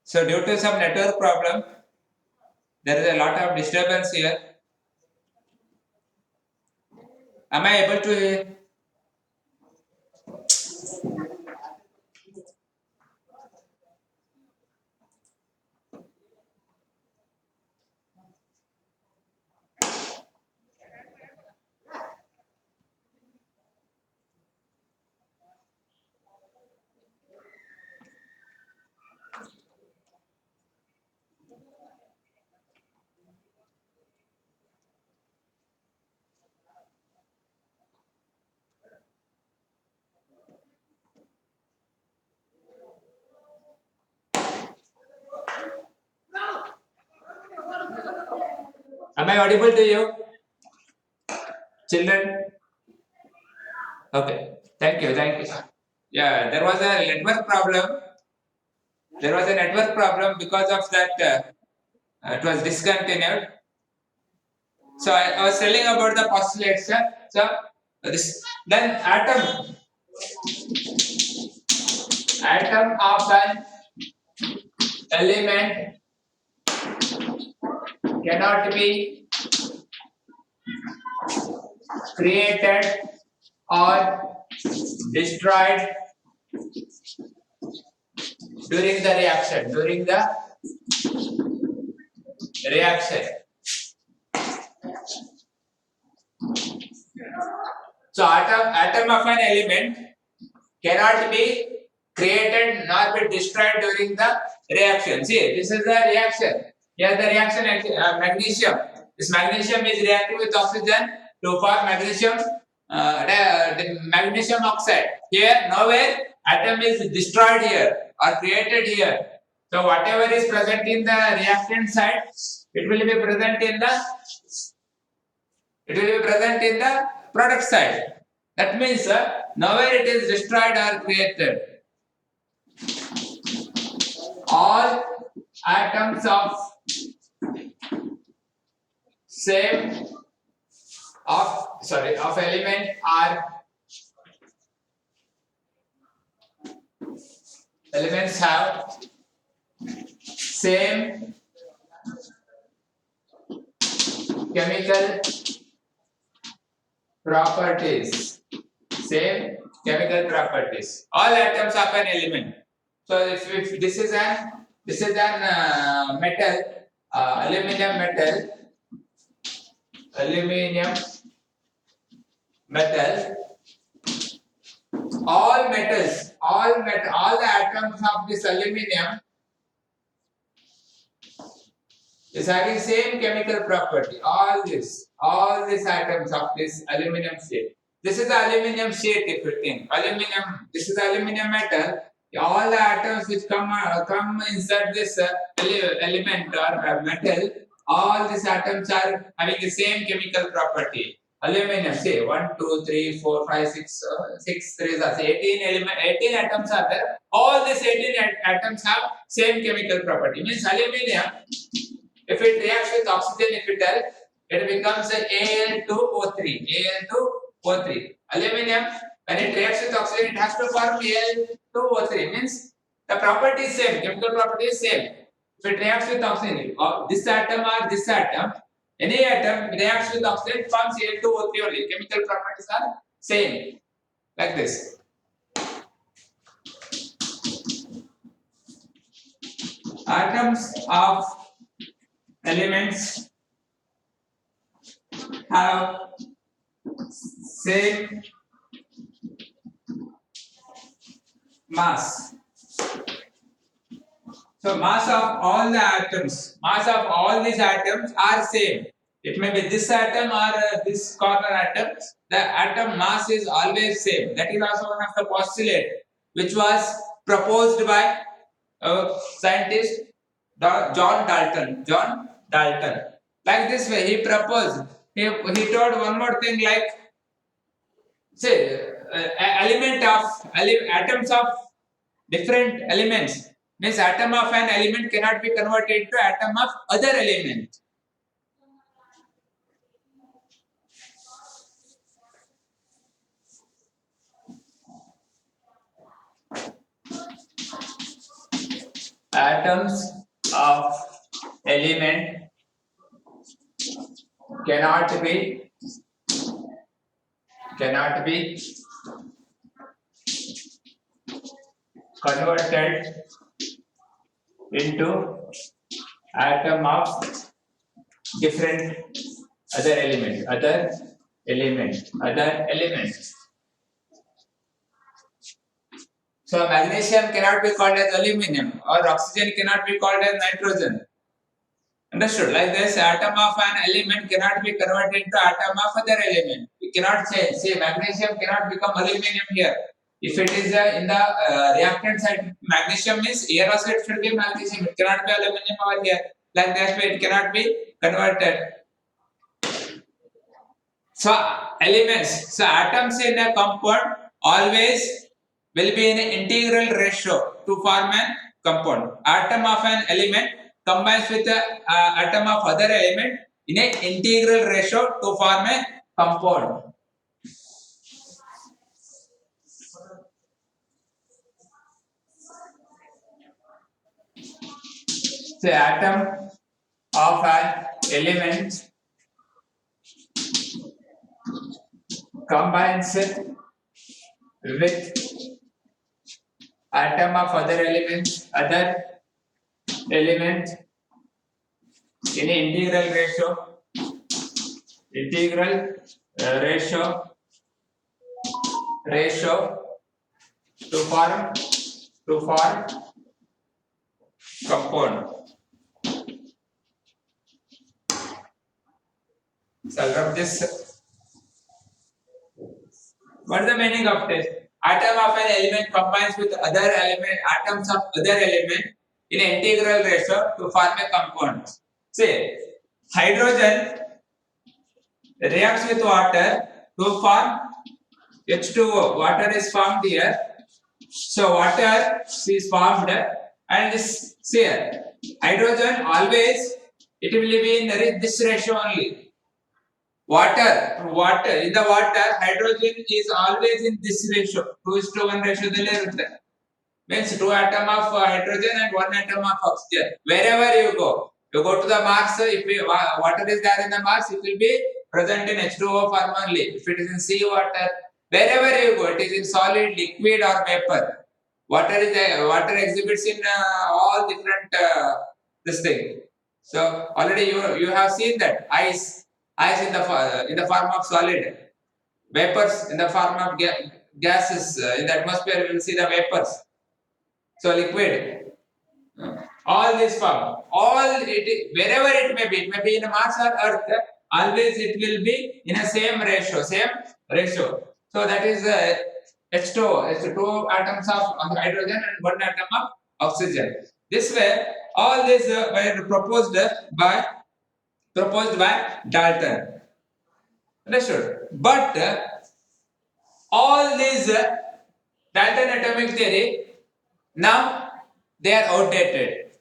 So due to some network problem, there is a lot of disturbance here. Am I able to hear? Am I audible to you, children? Okay, thank you, thank you. Yeah, there was a network problem. There was a network problem because of that. It was discontinued. So I was telling about the postulates. So this then atom of an element cannot be created or destroyed during the reaction. During the reaction. So atom of an element cannot be created nor be destroyed during the reaction. See, this is the reaction. Here the reaction magnesium. This magnesium is reacting with oxygen to form magnesium, the magnesium oxide. Here nowhere atom is destroyed here or created here. So whatever is present in the reactant side, it will be present in the product side. That means nowhere it is destroyed or created. All atoms of same of element are elements have same chemical properties. Same chemical properties. All atoms of an element. So if this is an metal, aluminum metal, all metals, all the atoms of this aluminum is having same chemical property. All these atoms of this aluminum sheet. This is the aluminum sheet. If you think aluminum, this is aluminum metal. All the atoms which come inside this element or metal, all these atoms are having the same chemical property. Aluminum, say 1, 2, 3, 4, 5, 6, 6, 3, 18 atoms are there. All these 18 atoms have same chemical property. Means aluminum, if it reacts with oxygen, it becomes Al2O3. Al2O3. Aluminum, when it reacts with oxygen, it has to form Al2O3. Means the property is same, chemical property is same. If it reacts with oxygen, or this atom or this atom, any atom reacts with oxygen, forms Al2O3 only. Chemical properties are same. Like this. Atoms of elements have same mass. So mass of all the atoms, mass of all these atoms are same. It may be this atom or this corner atom. The atom mass is always same. That is also one of the postulate which was proposed by scientist John Dalton. Like this way, he proposed. He told one more thing like, say, atoms of different elements. Means atom of an element cannot be converted to atom of other element. atoms of element cannot be converted into atom of different other element. So magnesium cannot be called as aluminum, or oxygen cannot be called as nitrogen. Understood? Like this, atom of an element cannot be converted into atom of other element. We cannot say magnesium cannot become aluminum here. If it is in the reactant side, magnesium is here also it should be magnesium. It cannot be aluminum over here. Like that way, it cannot be converted. So elements, so atoms in a compound always will be in an integral ratio to form a compound. Atom of an element combines with the atom of other element in an integral ratio to form a compound. So atom of an element combines with atom of other element in an integral ratio to form compound. So I'll rub this. What is the meaning of this? Atom of an element combines with atoms of other element in an integral ratio to form a compound. Say, hydrogen reacts with water to form H2O. Water is formed here. So water is formed and this here. Hydrogen always it will be in this ratio only. Water in the water, hydrogen is always in this ratio, 2:1 ratio. Means 2 atom of hydrogen and 1 atom of oxygen. Wherever you go to the Mars, if water is there in the Mars, it will be present in H2O form only. If it is in sea water, wherever you go, it is in solid, liquid or vapor. Water exhibits in all different this thing. So already you have seen that ice in the form of solid, vapors in the form of gases in the atmosphere. We will see the vapors. So liquid, all this form, wherever it may be in Mars or Earth, always it will be in a same ratio. So that is H2O. It's 2 atoms of hydrogen and 1 atom of oxygen. This way, all these were proposed by Dalton. Understood? But all these Dalton atomic theory now they are outdated.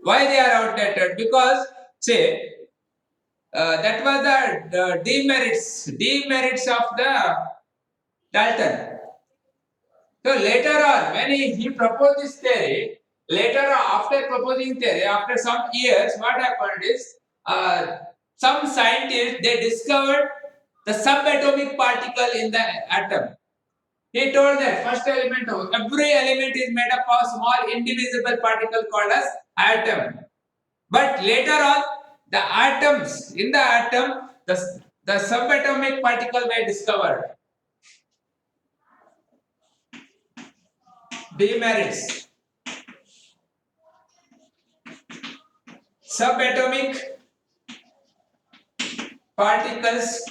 Why they are outdated? Because say that was the demerits of the Dalton. So later on, when he proposed this theory, after proposing theory, after some years, what happened is some scientists they discovered the subatomic particle in the atom. He told that first element of every element is made up of small indivisible particle called as atom. But later on, the atoms in the atom, the subatomic particle were discovered. Demerits. Subatomic particles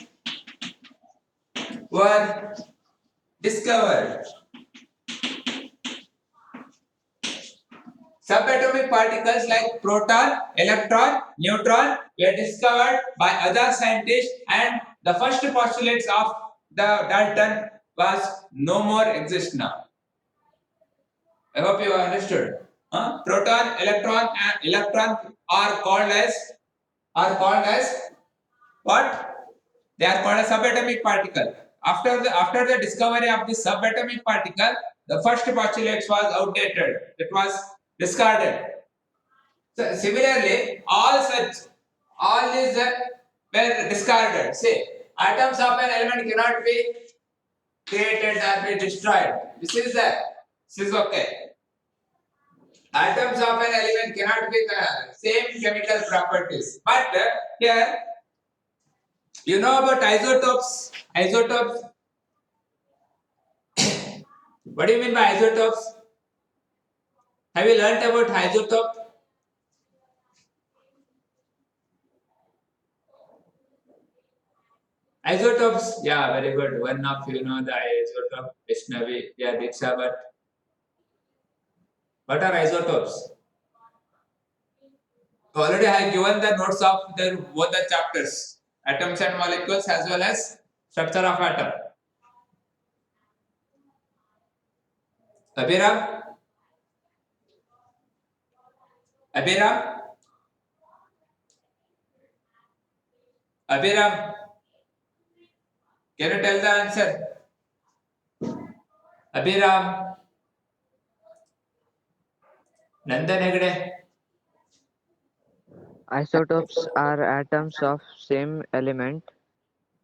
were discovered. Subatomic particles like proton, electron, neutron were discovered by other scientists, and the first postulates of the Dalton was no more exist now. I hope you understood. Proton, electron, and electron are called as what? They are called a subatomic particle. After the discovery of this subatomic particle, The first postulate was outdated. It was discarded. So similarly, all these were discarded. Say, atoms of an element cannot be created or be destroyed. This is okay. Atoms of an element cannot be same chemical properties. But here, you know about isotopes. Isotopes. What do you mean by isotopes? Have you learnt about isotope? Isotopes, yeah, very good. One of you know the isotope, Vishnavi, yeah, Diksha, but what are isotopes? Already I have given the notes of both the chapters, atoms and molecules as well as structure of atom. Abhiram? Abhiram? Abhiram? Can you tell the answer? Abhiram? Nandan Hegde? Isotopes are atoms of same element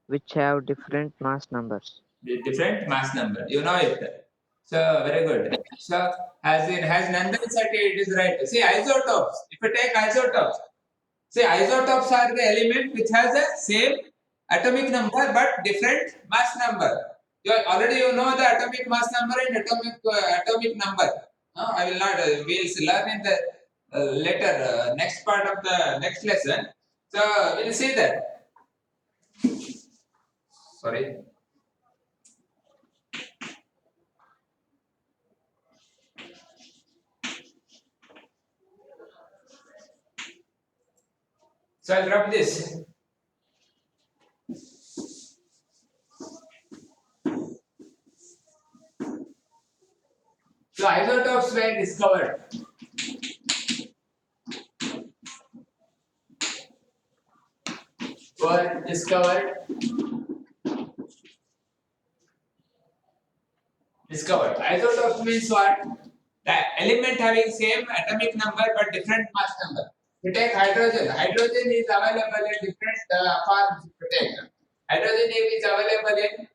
which have different mass numbers. Different mass number. You know it. So very good. So has Nandan said it is right. See isotopes. If you take isotopes, see isotopes are the element which has the same atomic number but different mass number. You know the atomic mass number and atomic number. I will not. We'll learn in the later next part of the next lesson. So we'll see that. Sorry. So I'll drop this. So isotopes were discovered. Discovered. Isotopes means what? The element having same atomic number but different mass number. You take hydrogen. Hydrogen is available in different forms. You take hydrogen is available in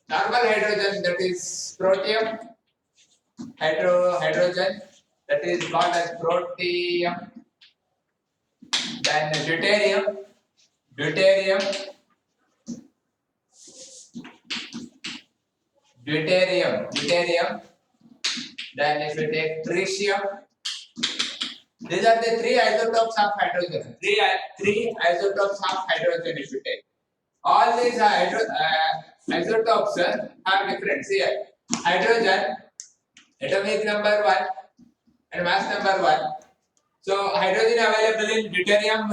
normal hydrogen, that is protium. Hydrogen, that is called as protium. Then deuterium. Then if you take tritium, these are the three isotopes of hydrogen. Three isotopes of hydrogen if you take. All these isotopes have difference here. Hydrogen, atomic number 1 and mass number 1. So hydrogen available in deuterium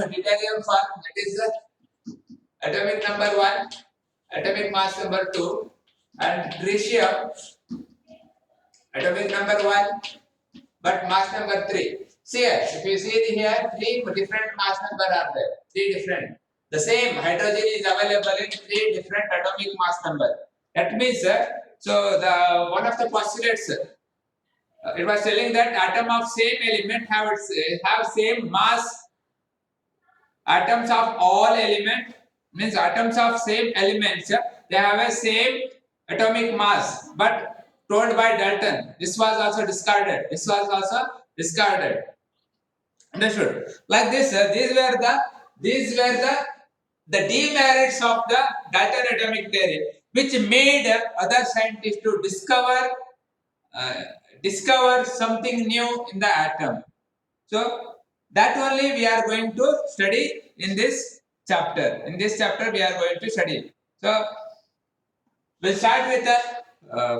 form, that is atomic number 1, atomic mass number 2, and tritium, atomic number 1 but mass number 3. See here, if you see here, three different mass number are there. Three different. The same hydrogen is available in three different atomic mass number. That means, so the one of the postulates, it was telling that atom of same element have same mass. Atoms of all element means atoms of same elements. They have a same atomic mass, but told by Dalton. This was also discarded. Understood? Like this, these were the demerits of the Dalton atomic theory, which made other scientists to discover something new in the atom. So that only we are going to study in this chapter. In this chapter, we are going to study. So we'll start with the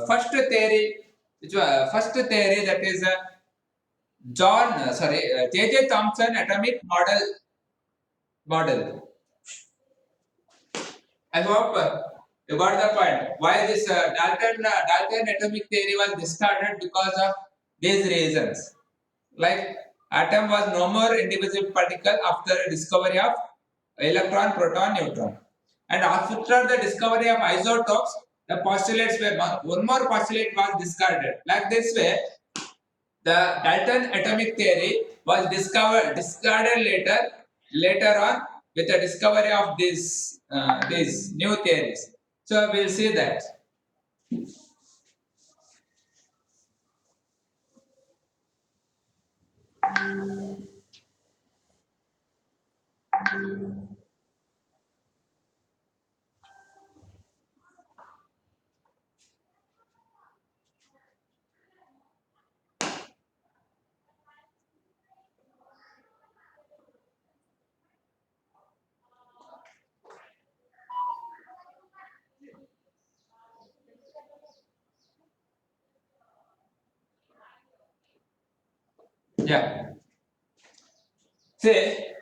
first theory, that is J.J. Thomson atomic model. I hope you got the point. Why this Dalton atomic theory was discarded because of these reasons. Like atom was no more indivisible particle after the discovery of electron, proton, neutron. And after the discovery of isotopes, the postulates were one more postulate was discarded. Like this way, the Dalton atomic theory was discarded later on with the discovery of these new theories. So we'll see that. Yeah. Say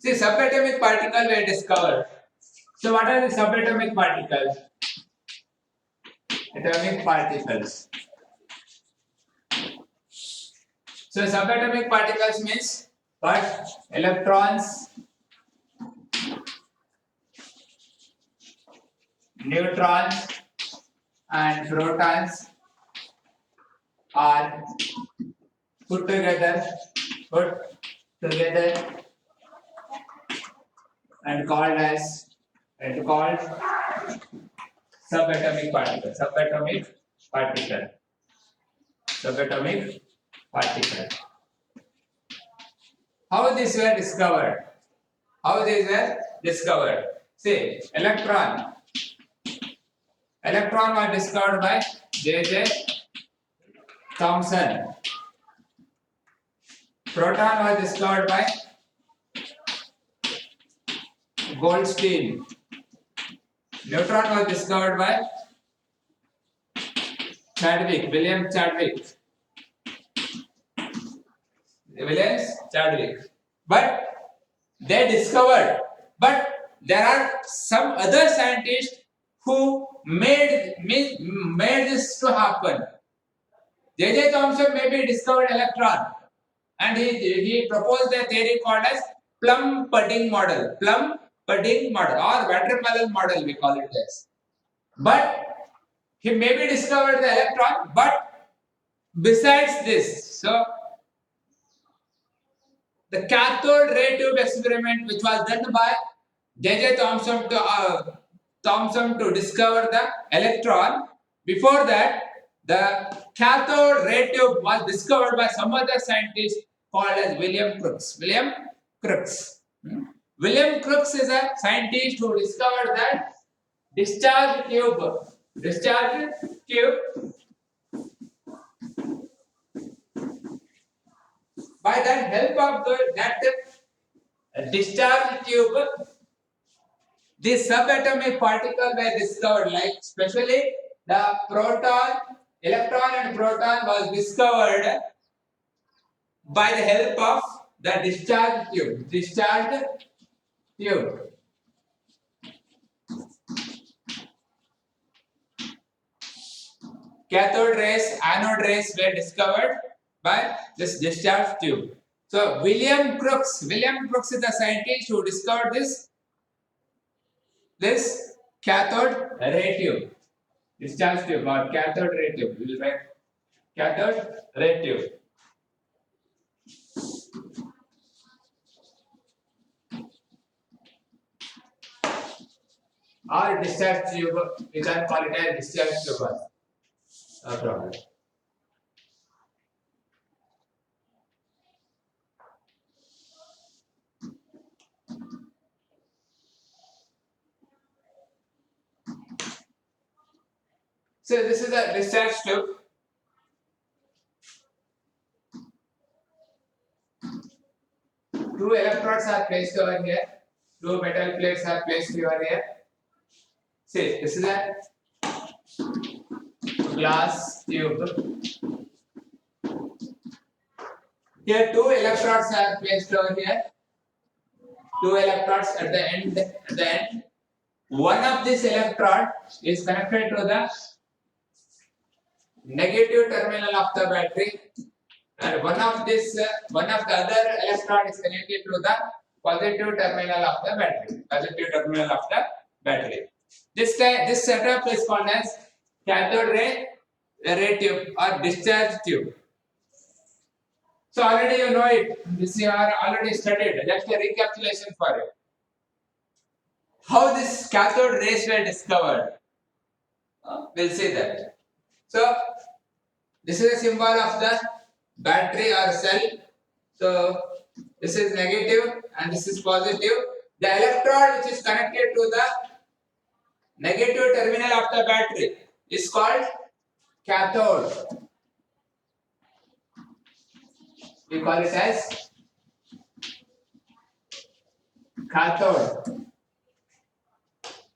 subatomic particles were discovered. So what are the subatomic particles? Atomic particles. So subatomic particles means what? Electrons, neutrons, and protons are put together and called subatomic particle. Subatomic particle. How these were discovered? See, electron was discovered by J.J. Thomson. Proton was discovered by Goldstein. Neutron was discovered by William Chadwick. But they discovered, but there are some other scientists who made this to happen. J.J. Thomson maybe discovered electron, and he proposed a theory called as plum pudding model, or watermelon model, we call it as. But he maybe discovered the electron, but besides this, so the cathode ray tube experiment, which was done by J.J. Thomson to discover the electron. Before that, the cathode ray tube was discovered by some other scientist called as William Crookes. William Crookes is a scientist who discovered that discharge tube. By the help of that discharge tube, these subatomic particles were discovered, like especially the electron and proton was discovered by the help of the discharge tube. Cathode rays, anode rays were discovered by this discharge tube. So William Crookes is the scientist who discovered this cathode ray tube, discharge tube or cathode ray tube. We will write cathode ray tube. Or discharge tube, we can call it as discharge tube. No problem. So this is a discharge tube. Two electrodes are placed over here. Two metal plates are placed over here. See, this is a glass tube. Here two electrodes are placed over here. Two electrodes at the end. One of this electrode is connected to the negative terminal of the battery, and one of the other electron is connected to the positive terminal of the battery. Positive terminal of the battery. This setup is called as cathode ray tube or discharge tube. So already you know it. This you are already studied. Just a recapitulation for it. How this cathode rays were discovered? We'll see that. So this is a symbol of the battery or cell. So this is negative and this is positive. The electrode which is connected to the negative terminal of the battery is called cathode. We call it as cathode.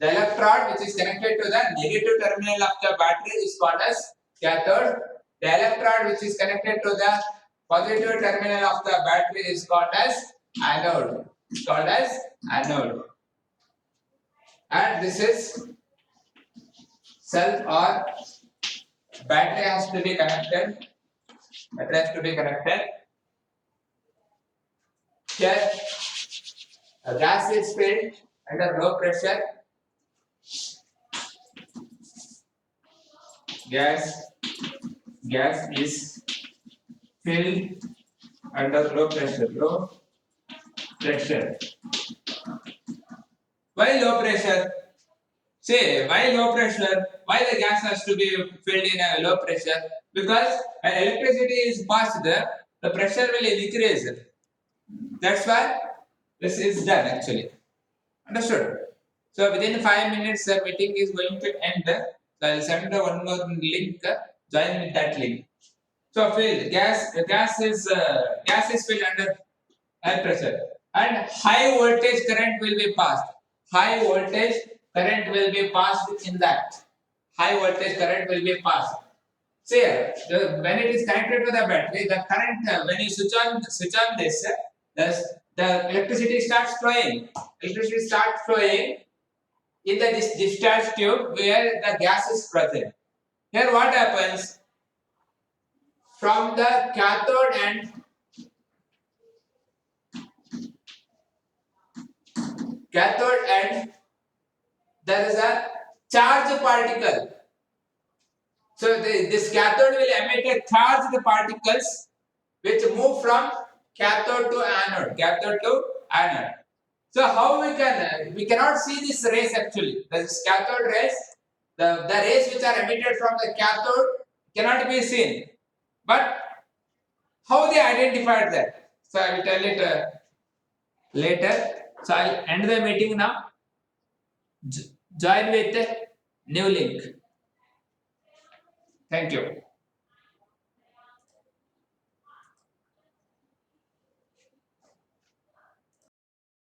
The electrode which is connected to the negative terminal of the battery is called as cathode. The electrode which is connected to the positive terminal of the battery is called as anode. It's called as anode. And this is cell or battery has to be connected. Battery has to be connected. Here, a gas is filled under low pressure. Gas is filled under low pressure. Why low pressure? Say, why low pressure? Why the gas has to be filled in a low pressure? Because when electricity is passed there, the pressure will increase. That's why this is done actually. Understood? So within 5 minutes the meeting is going to end. So I'll send one more link. Join with that link. So filled gas is filled under high pressure and high voltage current will be passed. High voltage current will be passed in that. High voltage current will be passed. See here, when it is connected to the battery, the current when you switch on this, the electricity starts flowing. Electricity starts flowing in the discharge tube where the gas is present. Here what happens? From the cathode end, there is a charged particle. So this cathode will emit a charged particles which move from cathode to anode. So how we cannot see these rays actually. This cathode rays, the rays which are emitted from the cathode cannot be seen. But how they identified that? So I will tell it later. So I'll end the meeting now. Join with new link. Thank you.